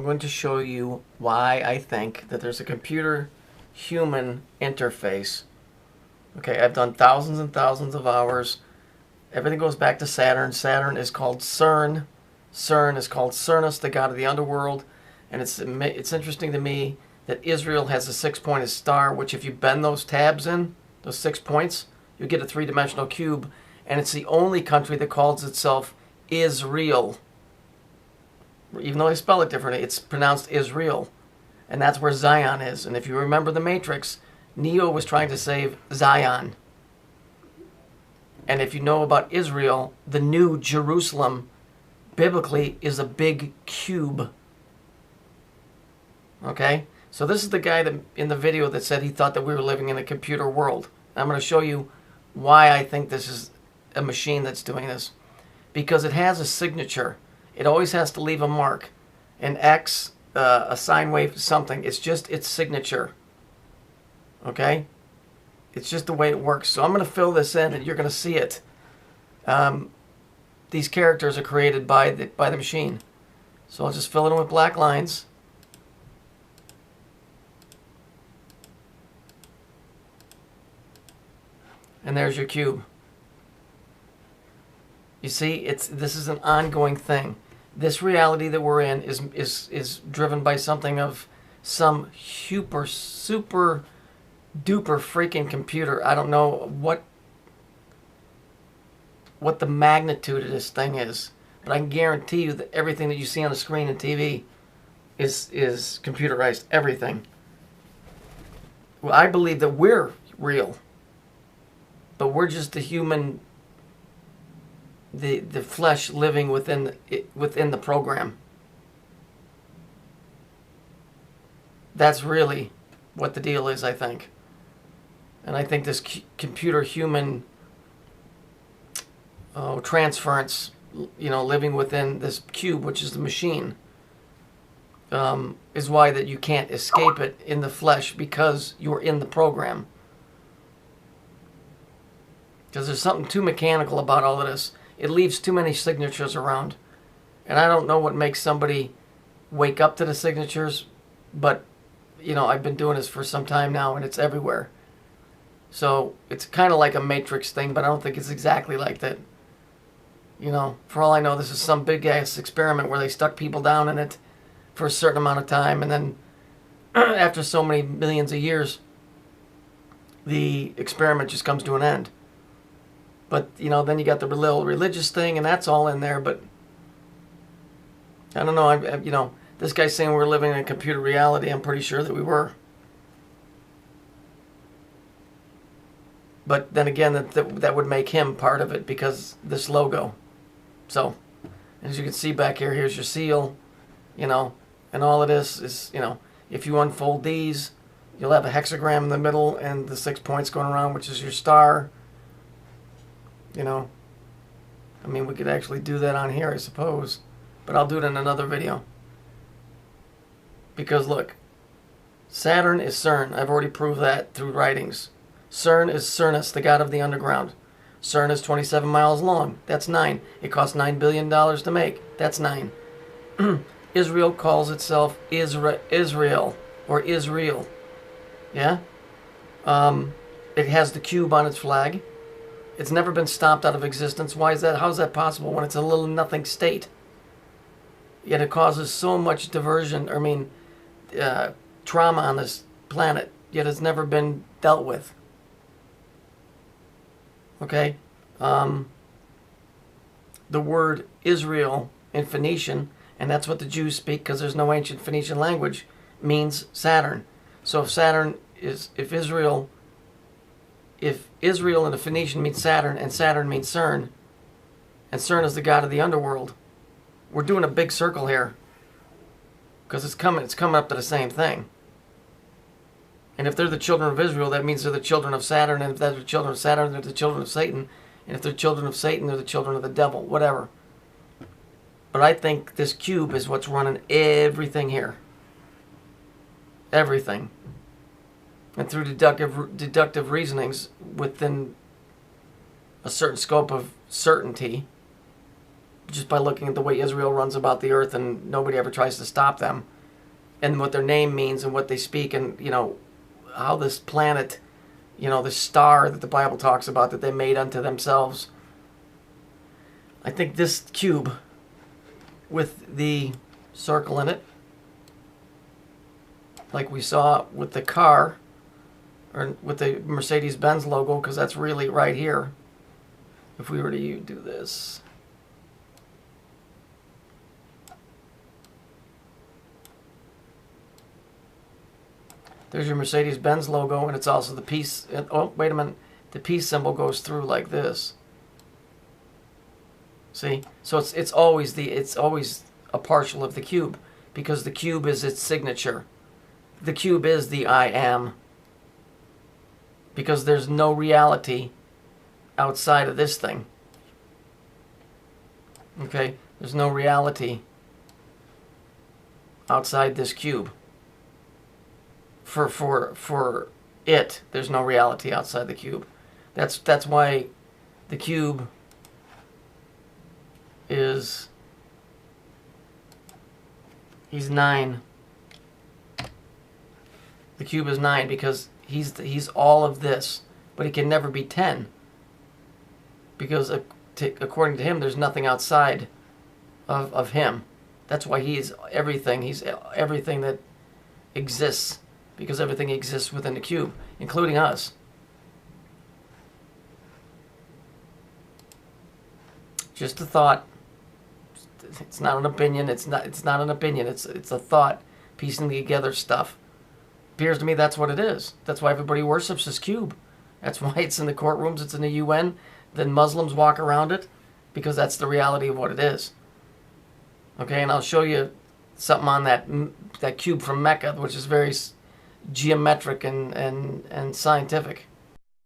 I'm going to show you why I think that there's a computer-human interface. Okay, I've done thousands and thousands of hours. Everything goes back to Saturn. Saturn is called CERN. CERN is called Cernus, the god of the underworld. And it's interesting to me that Israel has a six-pointed star, which if you bend those tabs in, those 6 points, you get a three-dimensional cube. And it's the only country that calls itself Israel. Even though they spell it differently, it's pronounced Israel. And that's where Zion is. And if you remember the Matrix, Neo was trying to save Zion. And if you know about Israel, the new Jerusalem, biblically, is a big cube. Okay? So this is the guy that in the video that said he thought that we were living in a computer world. I'm going to show you why I think this is a machine that's doing this. Because it has a signature. It always has to leave a mark. An X, a sine wave, something. It's just its signature. Okay? It's just the way it works. So I'm going to fill this in and you're going to see it. These characters are created by the machine. So I'll just fill it in with black lines. And there's your cube. You see, this is an ongoing thing. This reality that we're in is driven by something of some super duper freaking computer. I don't know what the magnitude of this thing is, but I can guarantee you that everything that you see on the screen and TV is computerized. Everything. Well, I believe that we're real, but we're just the human. The flesh living within the program. That's really what the deal is, I think. And I think this computer-human transference, living within this cube, which is the machine, is why that you can't escape it in the flesh because you're in the program. Because there's something too mechanical about all of this. It leaves too many signatures around. And I don't know what makes somebody wake up to the signatures, but, I've been doing this for some time now, and it's everywhere. So it's kind of like a Matrix thing, but I don't think it's exactly like that. For all I know, this is some big-ass experiment where they stuck people down in it for a certain amount of time, and then after so many millions of years, the experiment just comes to an end. But, then you got the little religious thing, and that's all in there, but I don't know. This guy's saying we're living in a computer reality. I'm pretty sure that we were. But then again, that would make him part of it because this logo. So, as you can see back here, here's your seal, and all of this is, if you unfold these, you'll have a hexagram in the middle and the 6 points going around, which is your star. We could actually do that on here, I suppose. But I'll do it in another video. Because, look, Saturn is CERN. I've already proved that through writings. CERN is Cernus, the god of the underground. CERN is 27 miles long. That's 9. It costs $9 billion to make. That's 9. Israel calls itself Israel, or Israel. Yeah? It has the cube on its flag. It's never been stopped out of existence. Why is that? How is that possible when it's a little nothing state? Yet it causes so much diversion, trauma on this planet, yet it's never been dealt with. Okay? The word Israel in Phoenician, and that's what the Jews speak because there's no ancient Phoenician language, means Saturn. So if Israel in the Phoenician means Saturn, and Saturn means CERN, and CERN is the god of the underworld, we're doing a big circle here. Because it's coming up to the same thing. And if they're the children of Israel, that means they're the children of Saturn, and if they're the children of Saturn, they're the children of Satan, and if they're children of Satan, they're the children of the devil, whatever. But I think this cube is what's running everything here. Everything. And through deductive reasonings within a certain scope of certainty, just by looking at the way Israel runs about the earth and nobody ever tries to stop them, and what their name means and what they speak, and how this planet, the star that the Bible talks about that they made unto themselves. I think this cube with the circle in it, like we saw with the car, or with the Mercedes-Benz logo, because that's really right here. If we were to do this, there's your Mercedes-Benz logo, and it's also the peace. Oh, wait a minute. The peace symbol goes through like this. See? So it's always a partial of the cube, because the cube is its signature. The cube is the I am, because there's no reality outside of this thing. Okay? There's no reality outside this cube. For it, there's no reality outside the cube. That's why the cube is, he's 9. The cube is 9 because he's all of this, but he can never be 10, because according to him, there's nothing outside of him. That's why he's everything. He's everything that exists, because everything exists within the cube, including us. Just a thought. It's not an opinion. It's not an opinion. It's a thought, piecing together stuff. Appears to me that's what it is. That's why everybody worships this cube. That's why it's in the courtrooms. It's in the UN. Then Muslims walk around it, because that's the reality of what it is. Okay, and I'll show you something on that cube from Mecca, which is very geometric and scientific.